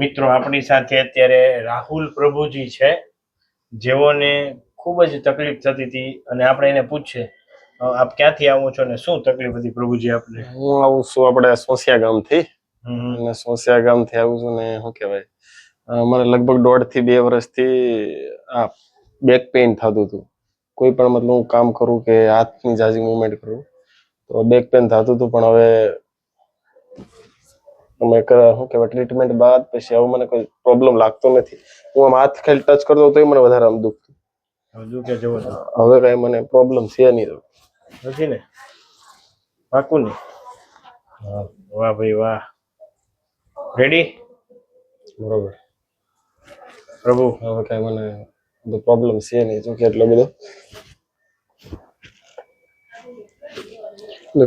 મિત્રો આપણી સાથે અત્યારે રાહુલ પ્રભુજી છે, જેઓને ખૂબ જ તકલીફ થતી હતી અને આપણે એને પૂછીએ આપ ક્યાંથી આવો છો ને શું તકલીફ હતી પ્રભુજી આપને? હું આવું છું આપણે સોસિયા ગામથી અને સોસિયા ગામથી આવું છું ને શું કહેવાય મને લગભગ 1.5 થી 2 વર્ષથી આ બેક પેઇન થતું હતું. કોઈ પણ મતલબ હું કામ કરું કે હાથની ઝાઝી મૂવમેન્ટ કરું તો બેક પેઇન થતું હતું, પણ હવે અમે શું કહેવાય ટ્રીટમેન્ટ બાદ પછી હવે મને કોઈ પ્રોબ્લેમ લાગતો નથી. હું આમ હાથ ખાલી ટચ કરતો તો મને વધારે આમ દુખતું. હવે કઈ મને પ્રોબ્લેમ છે નહીં. નથી ને? પાકું ને? વાહ ભાઈ વાહ. રેડી? બરોબર પ્રભુ. હવે કઈ મને પ્રોબ્લેમ છે નહીં, જો કે એટલો બધો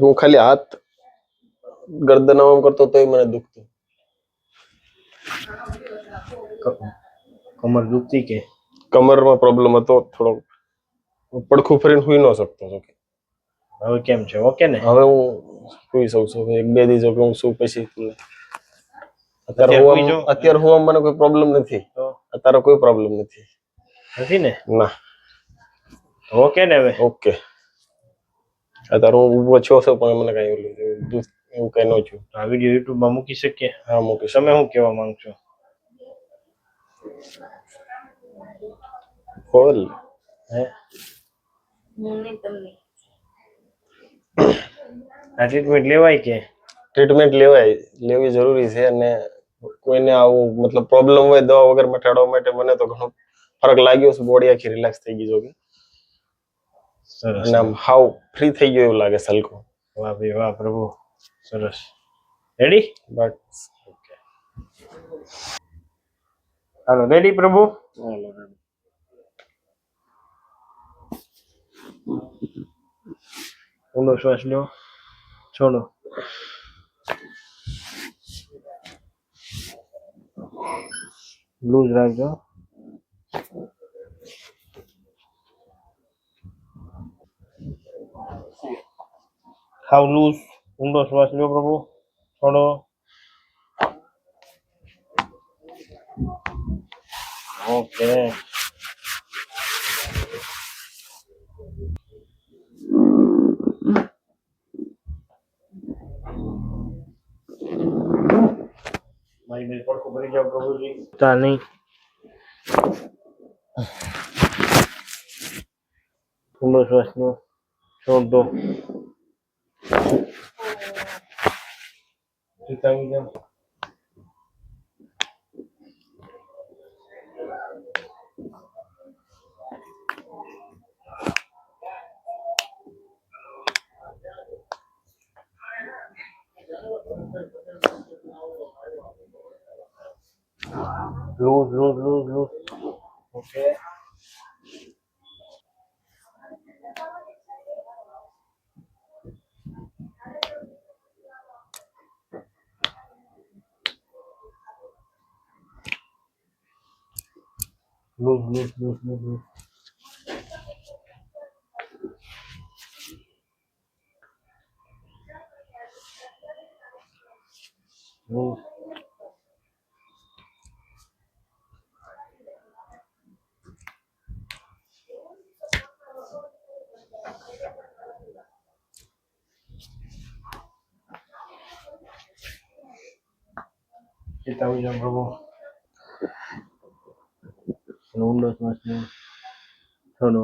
હું ખાલી હાથ ગરદન આમ કરતો તોય મને દુખતું. કમર દુખતી કે? કમરમાં પ્રોબ્લેમ હતો થોડો, પડખું ફરીને સુઈ ન શકતો. જો કે હવે કેમ છે? ઓકે ને? હવે હું સુઈ શકું છું. 1-2 દિવસ હું શું પછી અત્યારે હું મને કોઈ પ્રોબ્લેમ નથી. અત્યારે કોઈ પ્રોબ્લેમ નથી. નથી ને? ના. ઓકે ને? હવે ઓકે. અત્યારે હું ઊભો છો પણ મને કઈ એવું કઈ ન થયું. આ વિડીયો યુટ્યુબ માં મૂકી શકીએ? હા મૂકી. તમે શું કહેવા માંગો છો? બોલ. આ ટ્રીટમેન્ટ લેવાય કે? ટ્રીટમેન્ટ લેવી જરૂરી છે, અને કોઈને આવું મતલબ પ્રોબ્લેમ હોય દવા વગર મટાડવા માટે મને તો ઘણો ફરક લાગ્યો છે. બોડી આખી રિલેક્સ થઈ ગઈ. જો કે અને આમ હાવ ફ્રી થઈ ગયો એવું લાગે સલકો. વાહ ભાઈ વાહ પ્રભુ, સરસ. રેડી? બસ ઓકે. હાલો રેડી પ્રભુ? ઊંડો શ્વાસ લો, છોડો. લૂઝ રાખજો. હાવ લૂઝ. ઊંડો શ્વાસ લો પ્રભુ, છોડો. ઓકે. મારી મેલ પડખું ભરી જાઓ પ્રભુજી. તા નહીં. ઊંડો શ્વાસ લો, છોડ દો. ચિતાવી જાઓ. લૂઝ. ઓકે. લૂઝ. ચેતાવી જાઓ પ્રભુ. ઊંડો શ્વાસ લો, છોડો.